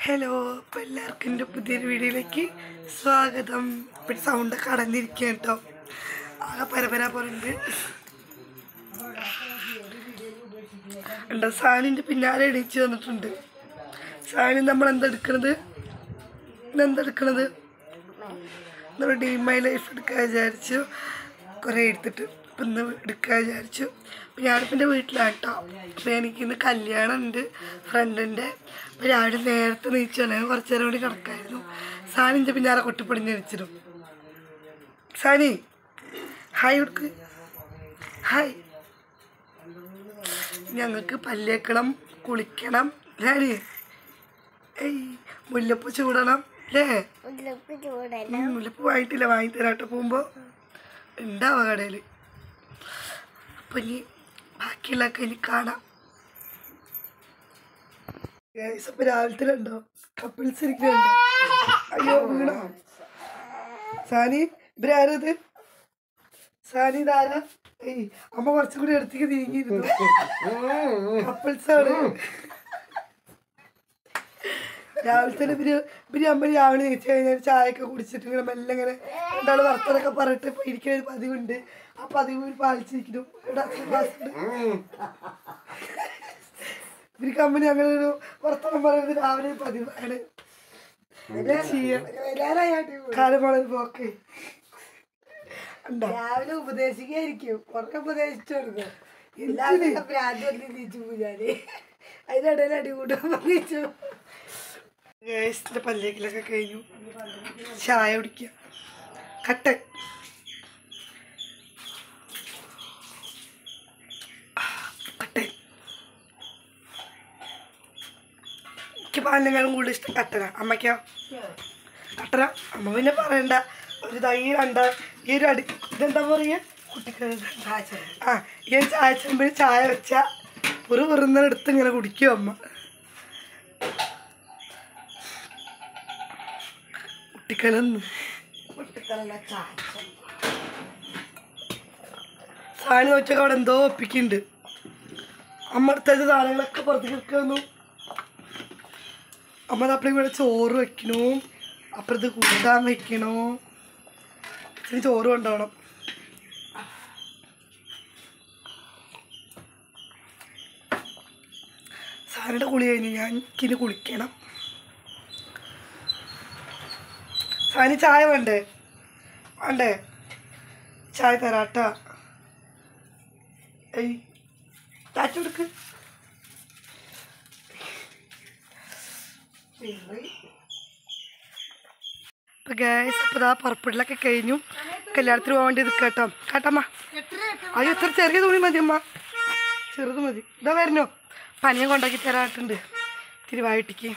Hello, അപ്പോൾ എല്ലാവർക്കും എൻ്റെ പുതിയൊരു വീഡിയോയിലേക്ക് സ്വാഗതം. ഇപ്പം സൗണ്ടൊക്കെ അടഞ്ഞിരിക്കുക കേട്ടോ, ആകെ പരപര പോലുണ്ട്. ഉണ്ടോ സാനിൻ്റെ പിന്നാലെ എണീച്ച് വന്നിട്ടുണ്ട്. സാനി നമ്മളെന്തെടുക്കണത് നമ്മൾ ഡീം മൈ ലൈഫ് എടുക്കാൻ വിചാരിച്ചു. കുറേ എടുത്തിട്ട് അപ്പം ഇന്ന് എടുക്കാൻ വിചാരിച്ചു. അപ്പം ഞാനിപ്പോൾ എൻ്റെ വീട്ടിലാണ് കേട്ടോ. അപ്പോൾ എനിക്കിന്ന് കല്യാണം ഉണ്ട് ഫ്രണ്ടിൻ്റെ. അപ്പോൾ രാവിലെ നേരത്തെ നീച്ചു വന്നാൽ കുറച്ച് നേരം കൂടി കിടക്കായിരുന്നു. സാനിൻ്റെ പിന്നാലെ കൊട്ടിപ്പൊടിഞ്ഞ് വെച്ചിടും. സാനി ഹായ് കൊടുക്ക്, ഹായ്. ഞങ്ങൾക്ക് പല്ലേക്കണം, കുളിക്കണം. സാനി ഏയ് മുല്ലപ്പൂ ചൂടണം അല്ലേ? മുല്ലപ്പൂ വാങ്ങിയിട്ടില്ല, വാങ്ങിത്തരാട്ടോ പോകുമ്പോൾ ഉണ്ടാവുക കടയിൽ. അപ്പം ഇനി ബാക്കിയുള്ളതൊക്കെ ഇനി കാണാം. അപ്പം രാവിലത്തിലുണ്ടോ കപ്പിൾസ് ഇരിക്കുന്നുണ്ടോ? അയ്യോ വീണോ സാനി? ഇവരാരത്? സാനി ഇതാരാ? ഏയ് അമ്മ കുറച്ചും കൂടി അടുത്തേക്ക് നീങ്ങിയിരുന്നു. കപ്പിൾസാണ്. രാവിലെ തന്നെ ഇവര് അമ്മ രാവിലെ കഴിച്ചു കഴിഞ്ഞാൽ ചായയൊക്കെ കുടിച്ചിട്ട് ഇങ്ങനെ മെല്ലെ ഇങ്ങനെ രണ്ടാൾ വർത്തനൊക്കെ പറഞ്ഞിട്ട് ഇപ്പോൾ ഇരിക്കുന്ന ഒരു പതിവുണ്ട്. ആ പതിവ് പാലിച്ചിരിക്കുന്നു. ഇവർക്ക് അമ്മന് അങ്ങനെ ഒരു വർത്തനം പറയുന്നത് രാവിലെ പതിവാണ്. കാലം വളരെ പോക്കെ രാവിലെ ഉപദേശിക്കായിരിക്കും, കുറേ ഉപദേശിച്ചു കൊടുക്കും. എല്ലാവരും പ്രാന്തൊന്നും തിരിച്ചു പൂജാരി അതിനിടയിൽ അടികൂട്ടാൻ പറഞ്ഞു. ഗ്യാസിൻ്റെ പല്ലേക്കിലൊക്കെ കഴിഞ്ഞു. ചായ കുടിക്കുക. കട്ടൻ എനിക്ക് പാലിനെക്കാളും കൂടുതൽ ഇഷ്ടം കട്ടനാ. അമ്മയ്ക്കോ കട്ടന? അമ്മ പിന്നെ പറയണ്ട. ഒരു തൈ കണ്ട ഈ ഒരു ഇതെന്താ പറയുക കുട്ടിക്ക് ആ ഈ ഒരു ചായ ചെമ്പിൽ ചായ വെച്ചാൽ ഒരു വെറുന്നെടുത്ത് ഇങ്ങനെ കുടിക്കും അമ്മ. കുട്ടിക്കലന്ന് സാധനം വെച്ചൊക്കെ അവിടെ എന്തോ ഒപ്പിക്കുന്നുണ്ട്. അമ്മ അടുത്തത് സാധനങ്ങളൊക്കെ പുറത്തേക്ക് വെക്കുന്നു. അമ്മ അപ്പഴേക്കും ഇവിടെ ചോറ് വെക്കണു, അപ്പുറത്ത് കൂട്ടാൻ വെക്കണു. ഇച്ചിരി ചോറ് കൊണ്ടുപോകണം. സാറിൻ്റെ കുളി കഴിഞ്ഞു, ഞാൻ എനിക്കിന് കുളിക്കണം. സാനി ചായ വേണ്ടേ? വേണ്ടേ? ചായ തരാട്ടാ. ഏയ് ചാച്ച കൊടുക്ക്. അപ്പോൾ ഗ്യാസ് അപ്പോൾ ഇതാ പുറപ്പെടലൊക്കെ കഴിഞ്ഞു. കല്യാണത്തിന് പോകാൻ വേണ്ടി നിൽക്കുക കേട്ടോ. കേട്ടമ്മ അയ്യോ ഇത്ര ചെറിയ തുണി മതി അമ്മ, ചെറുത് മതി. ഇതാ വരണോ? പനിയും കൊണ്ടാക്കി തരാട്ടുണ്ട് തിരുവായിട്ടിക്ക്.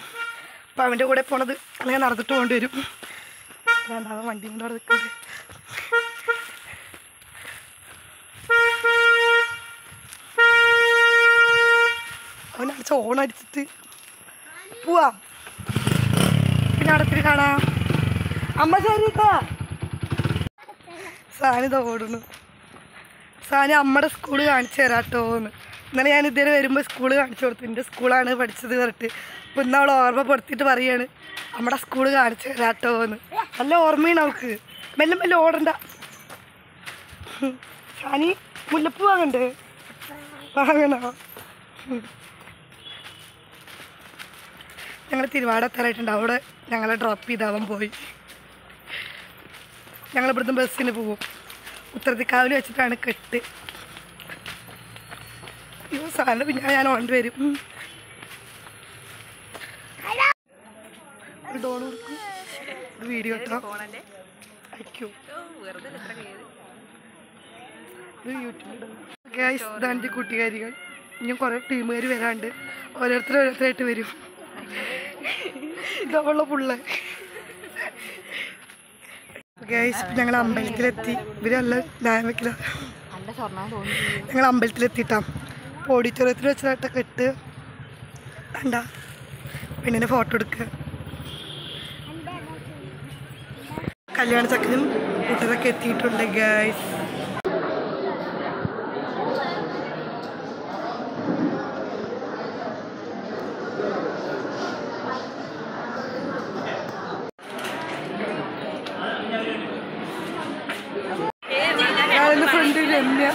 അപ്പോൾ അവൻ്റെ കൂടെ പോണത് അല്ലെങ്കിൽ നടന്നിട്ട് പോകേണ്ടി വരും. വേണ്ടാവും വണ്ടി കൊണ്ട് അവിടെ നിൽക്കുന്നുണ്ട്. അവനടിച്ച ഓണടിച്ചിട്ട് പോവാം. പിന്നെ അടത്തിൽ കാണാം. അമ്മ ശരിക്കാ. സാനിത ഓടുന്നു. സാനി അമ്മയുടെ സ്കൂള് കാണിച്ചു തരാട്ടോന്ന്. ഇന്നലെ ഞാൻ ഇതുവരെ വരുമ്പോൾ സ്കൂള് കാണിച്ചു കൊടുത്തു. എൻ്റെ സ്കൂളാണ് പഠിച്ചത് പറഞ്ഞിട്ട്. അപ്പോൾ ഇന്ന് അവൾ ഓർമ്മപ്പെടുത്തിയിട്ട് പറയാണ് നമ്മുടെ സ്കൂള് കാണിച്ചു തരാട്ടോന്ന്. നല്ല ഓർമ്മയാണ് അവൾക്ക്. മെല്ലെ മെല്ലെ ഓടണ്ട. സാനി മുല്ലപ്പൂ വാങ്ങണ്ടേ? വാങ്ങണോ? ഞങ്ങൾ തിരുവാടത്തറായിട്ടുണ്ട്. അവിടെ ഞങ്ങളെ ഡ്രോപ്പ് ചെയ്താവാൻ പോയി. ഞങ്ങളിവിടുന്ന് ബസ്സിന് പോവും. ഉത്തരത്തിക്കാവിൽ വെച്ചിട്ടാണ് കെട്ട്. അയ്യോ സാറിന് പിന്നെ ഞാൻ ഓണ്ട് വരും. ഒരു ഡോൺ കൊടുക്കും, ഒരു വീഡിയോ ഇട്ടോ അയക്കൂ. ഇത് യൂട്യൂബിൽ ഗൈസ് ഇതാണ് എൻ്റെ കൂട്ടുകാരികൾ. ഇനി കുറേ ടീമുകാർ വരാണ്ട്. ഓരോരുത്തരായിട്ട് വരും. ഇതവളുടെ പുള്ള ഗൈസ്. ഞങ്ങൾ അമ്പലത്തിലെത്തി. ഇവരല്ല ന്യായം വെക്കില്ല. ഞങ്ങൾ അമ്പലത്തിലെത്തിയിട്ടാ. ഓഡിറ്റോറിയത്തിൽ വെച്ചിട്ടൊക്കെ ഇട്ട് കണ്ട പെണ്ണിനെ ഫോട്ടോ എടുക്കുക. കല്യാണ ചക്കനും കൂട്ടരൊക്കെ എത്തിയിട്ടുണ്ട് ഗൈസ്. രമ്യ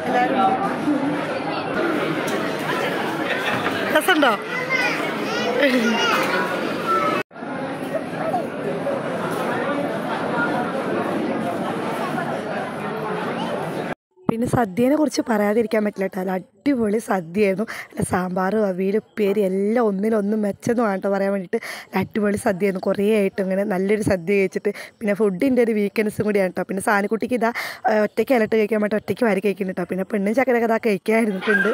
എല്ലാവരും രസമുണ്ടോ? പിന്നെ സദ്യേനെ കുറിച്ച് പറയാതിരിക്കാൻ പറ്റില്ല കേട്ടോ. അത് അടിപൊളി സദ്യയായിരുന്നു. അല്ല സാമ്പാറും അവിയലും ഉപ്പേരി എല്ലാം ഒന്നിനൊന്നും മെച്ചെന്ന് വേണ്ട പറയാൻ വേണ്ടിയിട്ട് അടിപൊളി സദ്യയായിരുന്നു. കുറേ ആയിട്ട് ഇങ്ങനെ നല്ലൊരു സദ്യ കഴിച്ചിട്ട് പിന്നെ ഫുഡിൻ്റെ ഒരു വീക്ക്നെസ്സും കൂടിയാണ് കേട്ടോ. പിന്നെ സാനിക്കുട്ടിക്ക് ഇതാ ഒറ്റയ്ക്ക് ഇലട്ട് കഴിക്കാൻ വേണ്ടി ഒറ്റയ്ക്ക് വാരി കഴിക്കുന്നുണ്ട് കേട്ടോ. പിന്നെ പെണ്ണും ചക്കരൊക്കെ ഇതാ കഴിക്കാതിരുന്നിട്ടുണ്ട്.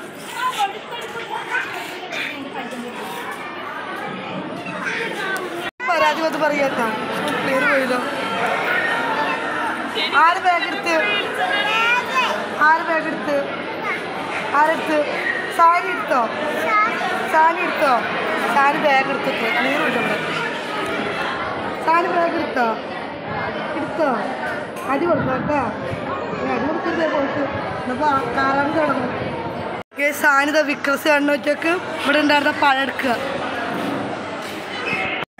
പരാതി വന്ന് പറയാട്ടോ പേര് പോയില്ലോ. ആര് ബാഗ് എടുത്ത് ആരെടുത്ത് സാരി എടുത്തോ? സാരി ബാഗ് എടുത്തു. നീറുണ്ട് സാരി ബാഗ് എടുത്തോ അടി കൊടുക്കാം കേട്ടോ. അടി കൊടുക്കരുത് പോയിട്ട് എന്നപ്പോൾ കാറാൻ തുടങ്ങും. സാനിത വിക്രസ് കണ്ണൂറ്റൊക്കെ ഇവിടെ ഉണ്ടായിരുന്ന പഴം എടുക്കുക.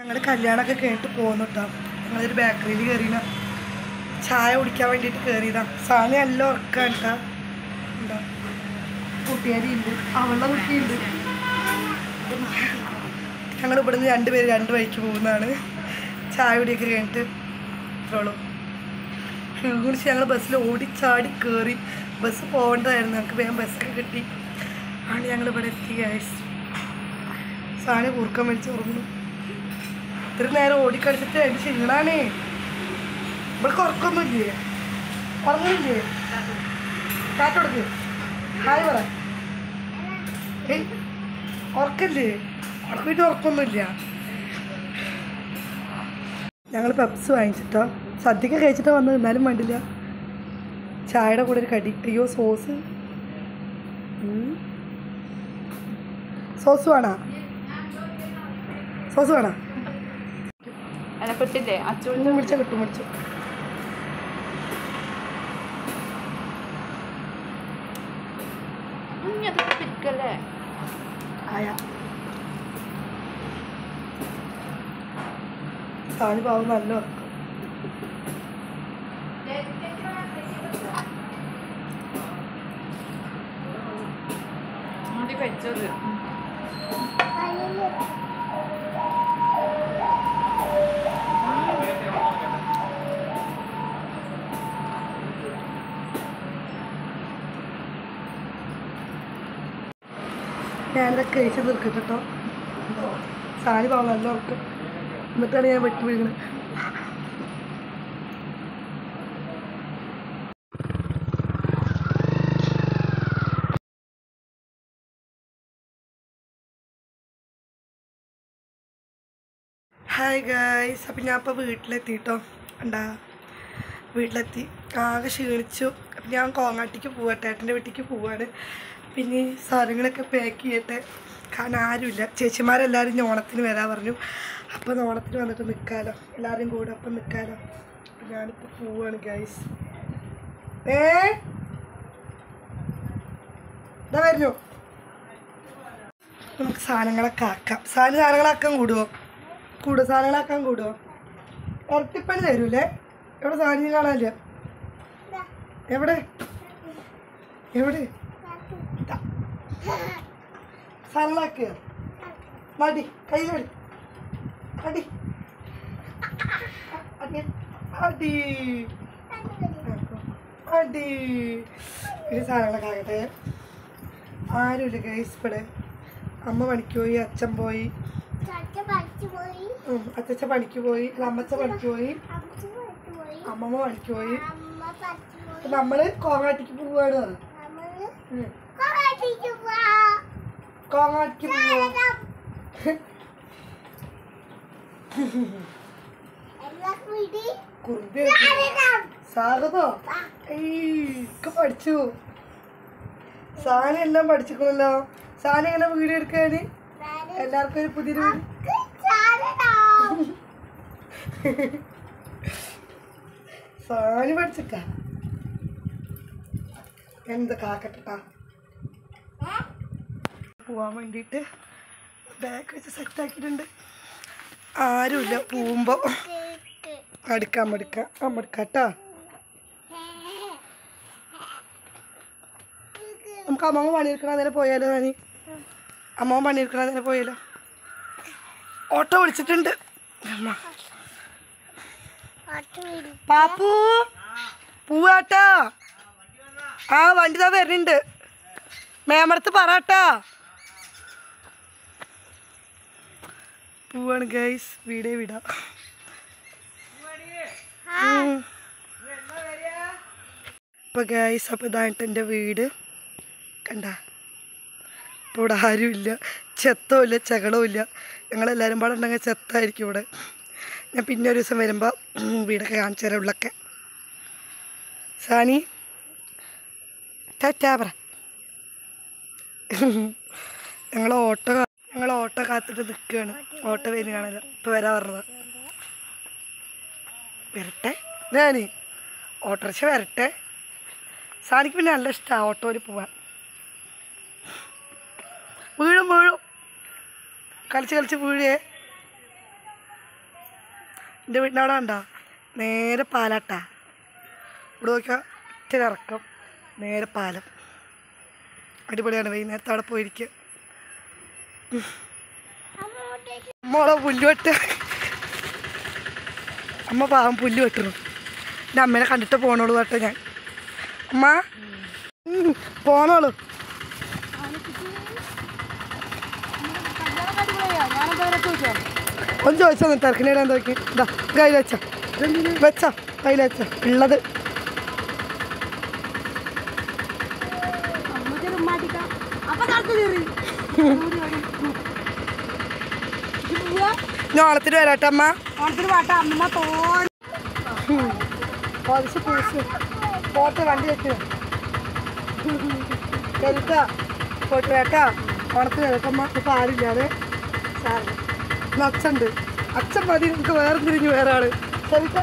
ഞങ്ങൾ കല്യാണമൊക്കെ കേട്ട് പോകുന്നു കേട്ടോ. ഞങ്ങളൊരു ബേക്കറിയിൽ കയറിന ചായ കുടിക്കാൻ വേണ്ടിയിട്ട് കയറിയതാണ്. സാനി നല്ല ഉറക്കാണ് കേട്ടോ. എന്താ കുട്ടിയാരിയുണ്ട്, അവളുടെ കുട്ടിയുണ്ട്. ഞങ്ങൾ ഇവിടുന്ന് രണ്ടുപേര് രണ്ട് വഴിക്ക് പോകുന്നതാണ്. ചായ കുടിയൊക്കെ കഴിഞ്ഞിട്ട് ഇത്രയുള്ളൂ. കുറിച്ച് ഞങ്ങൾ ബസ്സിൽ ഓടിച്ചാടി കയറി. ബസ് പോകേണ്ടതായിരുന്നു, ഞങ്ങൾക്ക് വേഗം ബസ്സൊക്കെ കിട്ടി. ആണ് ഞങ്ങൾ ഇവിടെ എത്തി ഗൈസ്. സാനി കുറുക്കം വലിച്ച് ഉറങ്ങുന്നു. ഇത്ര നേരം ഓടിക്കളിച്ചിട്ട് അതിന് ക്ഷീണാണേ. ഇവിടെ ഉറക്കൊന്നുമില്ലേ? ഉറങ്ങുന്നില്ലേ? കാറ്റൊടുക്ക് ഹായ് പറ. ഏയ് ഉറക്കല്ലേ? അവിടെ പോയിട്ട് ഉറക്കൊന്നുമില്ല. ഞങ്ങൾ പെപ്സ് വാങ്ങിച്ചിട്ടോ. സദ്യക്ക് കഴിച്ചിട്ട് വന്നത് എന്നാലും വേണ്ടില്ല. ചായയുടെ കൂടെ ഒരു കടി. അയ്യോ സോസ് വേണോ? കിട്ടില്ലേ? അച്ഛൻ വിളിച്ചാൽ കിട്ടും. വിളിച്ചു പിടിക്കല്ലേ? ആയാ സാനി പാവം നല്ല ഉറക്കം. വെച്ചത് ഞാനിതൊക്കെ കഴിച്ച് തീർക്കട്ടെ കേട്ടോ. സാനി പാവം നല്ല ഉറക്കം. എന്നിട്ടാണ് ഞാൻ വെട്ടി വീഴുന്നത്. Hi guys. അപ്പം ഞാൻ ഇപ്പോൾ വീട്ടിലെത്തിട്ടോ. വീട്ടിലെത്തി ആകെ ക്ഷീണിച്ചു. അപ്പം ഞാൻ കോങ്ങാട്ടിക്ക് പോവാട്ടെ, ഏട്ടൻ്റെ വീട്ടിലേക്ക് പോവാണ്. പിന്നെ ഈ സാധനങ്ങളൊക്കെ പാക്ക് ചെയ്യട്ടെ. കാരണം ആരുമില്ല. ചേച്ചിമാരെല്ലാവരും ഓണത്തിന് വരാൻ പറഞ്ഞു. അപ്പം ഓണത്തിന് വന്നിട്ട് നിൽക്കാമല്ലോ, എല്ലാവരും കൂടെ അപ്പം നിൽക്കാമല്ലോ. അപ്പം ഞാനിപ്പോൾ പോവാണ് ഗൈസ്. ഇതാ വരുന്നു. നമുക്ക് സാധനങ്ങളൊക്കെ ആക്കാം. സാധനങ്ങളാക്കാൻ കൂടുമോ? സാധനങ്ങളാക്കാൻ കൂടുമോ? ഇരട്ടിപ്പണി തരൂലേ? എവിടെ സാധനം കാണാനില്ല. എവിടെ സാധനങ്ങളാക്കുക. മടി കയ്യിലടി അടി അടി അടി അടി. ഇത് സാധനങ്ങളൊക്കെ ആകട്ടെ. ആരുമില്ല ഗൈസ് ഇവിടെ. അമ്മ പണിക്ക് പോയി, അച്ഛൻ പോയി, അച്ഛച്ച പണിക്ക് പോയി, അമ്മച്ച പണിക്ക് പോയി, അമ്മമ്മ പണിക്ക് പോയി. നമ്മള് കോങ്ങാട്ടിക്ക് പോവാണ്. കോങ്ങാട്ടിക്ക് പോവാ. സ്വാഗതോ? ഒക്കെ പഠിച്ചു. സാധനം എല്ലാം പഠിച്ചിക്കണല്ലോ. സാധനം എങ്ങനെ വീഡിയോ എടുക്കാന് എല്ലാവർക്കും ഒരു പുതിയൊരു സാധനം പഠിച്ചിട്ടാ. എന്താ കാക്കട്ടാ പോവാൻ വേണ്ടിയിട്ട് ബാഗ് വെച്ച് സെറ്റാക്കിയിട്ടുണ്ട്. ആരുമില്ല പോകുമ്പോൾ അടുക്കാം കേട്ടോ. നമുക്ക് അമ്മമ്മ പണിയെടുക്കണ നേരെ പോയാലോ? അമ്മമ്മ പണിയെടുക്കണ നേരെ പോയാലോ? ഓട്ടോ വിളിച്ചിട്ടുണ്ട് അമ്മ. പാപ്പു പോവാട്ടാ. ആ വണ്ടി താ വരുന്നുണ്ട്. മേമടത്ത് പറട്ടാ. പോവാണ് ഗൈസ്. വീടേ വിടാം. അപ്പോൾ ഗൈസ്, അപ്പോൾ ഇതായിട്ട് എൻ്റെ വീട് കണ്ട. ഇപ്പോൾ ഇവിടെ ആരുമില്ല, ചെത്തവും ഇല്ല, ചകളവും ഇല്ല. ഞങ്ങളെല്ലാവരും പാടെ ഉണ്ടെങ്കിൽ ചെത്തായിരിക്കും ഇവിടെ. ഞാൻ പിന്നെ ഒരു ദിവസം വരുമ്പോൾ വീടൊക്കെ കാണിച്ചു തരാം ഉള്ളൊക്കെ. സാനി ടാറ്റാ പറ. ഞങ്ങൾ ഓട്ടോ കാത്തിട്ട് നിൽക്കുകയാണ്. ഓട്ടോ വരുകയാണല്ലോ. ഇപ്പോൾ വരാൻ പറഞ്ഞത്. വരട്ടെ ഞാൻ ഓട്ടോറിക്ഷ വരട്ടെ. സാനിക്ക് പിന്നെ നല്ല ഇഷ്ടമാണ് ഓട്ടോയിൽ പോവാൻ. വീഴും കളിച്ച് വീഴേ. എൻ്റെ വീടിൻ്റെ അവിടെ ഉണ്ടോ? നേരെ പാലാട്ടാ. ഇവിടെ നോക്കിയാൽ ഇച്ചിരി ഇറക്കം, നേരെ പാലം. അടിപൊളിയാണ്. വൈകുന്നേരത്ത് അവിടെ പോയിരിക്കുക. അമ്മോളെ പുല്ല് വെട്ട. അമ്മ പാവം പുല്ല് വെട്ടണം. എൻ്റെ അമ്മേനെ കണ്ടിട്ട് പോണോളൂ കേട്ടോ ഞാൻ. അമ്മ പോണോളൂ. ഒന്ന് ചോദിച്ചോ തിരക്കിനിടാൻ നോക്കി. ഇതാ കയ്യിൽ വെച്ചോ കയ്യിൽ വെച്ചോ ഉള്ളത്. ഞാൻ ഓണത്തിന് വരാട്ടെ അമ്മ. പോട്ടെ വണ്ടി വെച്ചോ കേട്ടാ. പോയിട്ട് വേട്ടാ. ഓണത്തിന് വരട്ടമ്മ. ഇപ്പം ആരില്ലാതെ സാറിന് അച്ഛണ്ട്. അച്ഛൻ മതി. നമുക്ക് വേറെ തിരിഞ്ഞ് വേറെ ആള് ശരിട്ടാ.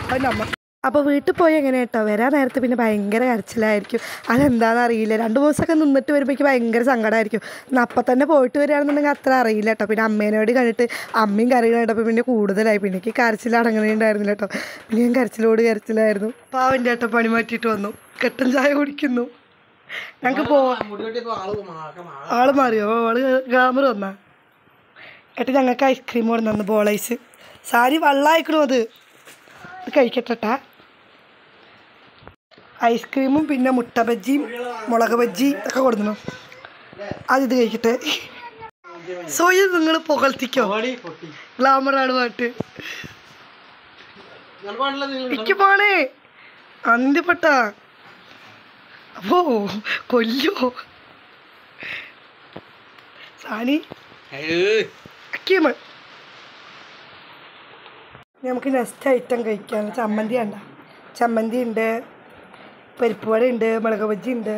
അതിൻ്റെ അമ്മ. അപ്പോൾ വീട്ടിൽ പോയി എങ്ങനെ കേട്ടോ വരാൻ നേരത്തെ പിന്നെ ഭയങ്കര കരച്ചിലായിരിക്കും. അതെന്താണെന്ന് അറിയില്ല. 2 ദിവസമൊക്കെ നിന്നിട്ട് വരുമ്പോഴേക്ക് ഭയങ്കര സങ്കടമായിരിക്കും. എന്നാൽ അപ്പം തന്നെ പോയിട്ട് വരികയാണെന്നുണ്ടെങ്കിൽ അത്ര അറിയില്ല കേട്ടോ. പിന്നെ അമ്മേനോട് കണ്ടിട്ട് അമ്മയും കരയുന്ന കേട്ടപ്പോൾ പിന്നെ കൂടുതലായി. പിന്നെ എനിക്ക് കരച്ചിൽ അടങ്ങണേണ്ടായിരുന്നില്ല കേട്ടോ. പിന്നെ ഞാൻ കരച്ചിലായിരുന്നു. പാവൻ്റെ ഏട്ടൻ പണി മാറ്റിയിട്ട് വന്നു. കട്ടൻ ചായ കുടിക്കുന്നു. ഞങ്ങൾക്ക് ആള് മാറിയോ? ആള് ഗ്ലാമർ വന്നാ ഏട്ടാ. ഞങ്ങൾക്ക് ഐസ്ക്രീം കൊണ്ടുവന്നു. Ball ice. സാരി വെള്ളമായിക്കണു. അത് കഴിക്കട്ടെട്ടാ. ഐസ്ക്രീമും പിന്നെ മുട്ട ബജ്ജിയും മുളക് ബജ്ജി ഒക്കെ കൊടുക്കുന്നു. അതിത് കഴിക്കട്ടെ. സോയി നിങ്ങൾ പുകഴ്ത്തിക്കോ. ഗ്ലാമറാണ് പാട്ട്. എനിക്ക് പോണേ അന്ത്യപ്പെട്ട. അപ്പോ കൊല്ലോ സാനി അക്കിയമ്മ. നമുക്ക് നെക്സ്റ്റ് ഐറ്റം കഴിക്കാം. ചമ്മന്തി വേണ്ട. ചമ്മന്തി ഉണ്ട്, പരിപ്പ് വട ഉണ്ട്, മുളക് ബജ്ജി ഉണ്ട്,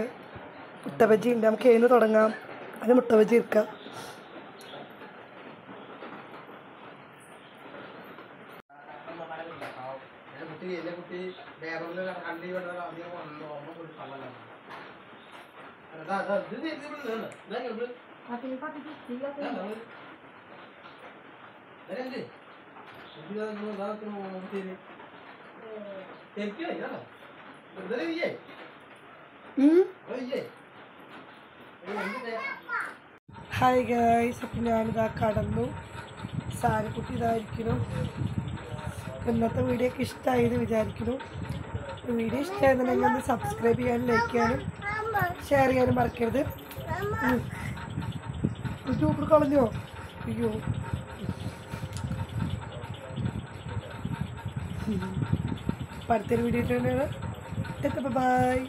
മുട്ട ബജ്ജി ഉണ്ട്. നമുക്ക് ഏന്ന് തുടങ്ങാം. അത് മുട്ട ബജ്ജി എടുക്കാം. Hi guys. അപ്പം ഞാനിതാ കടന്നു. സാരക്കുട്ടി ഇതായിരിക്കുന്നു. ഇന്നത്തെ വീഡിയോ ഒക്കെ ഇഷ്ടമായത് വിചാരിക്കുന്നു. വീഡിയോ ഇഷ്ടമായിരുന്നുണ്ടെങ്കിൽ ഒന്ന് സബ്സ്ക്രൈബ് ചെയ്യാനും ലൈക്ക് ചെയ്യാനും ഷെയർ ചെയ്യാനും മറക്കരുത്. യൂട്യൂബിൽ കളഞ്ഞോ? അയ്യോ. അടുത്തൊരു വീഡിയോ ഇട്ടുണ്ട്. ബൈ.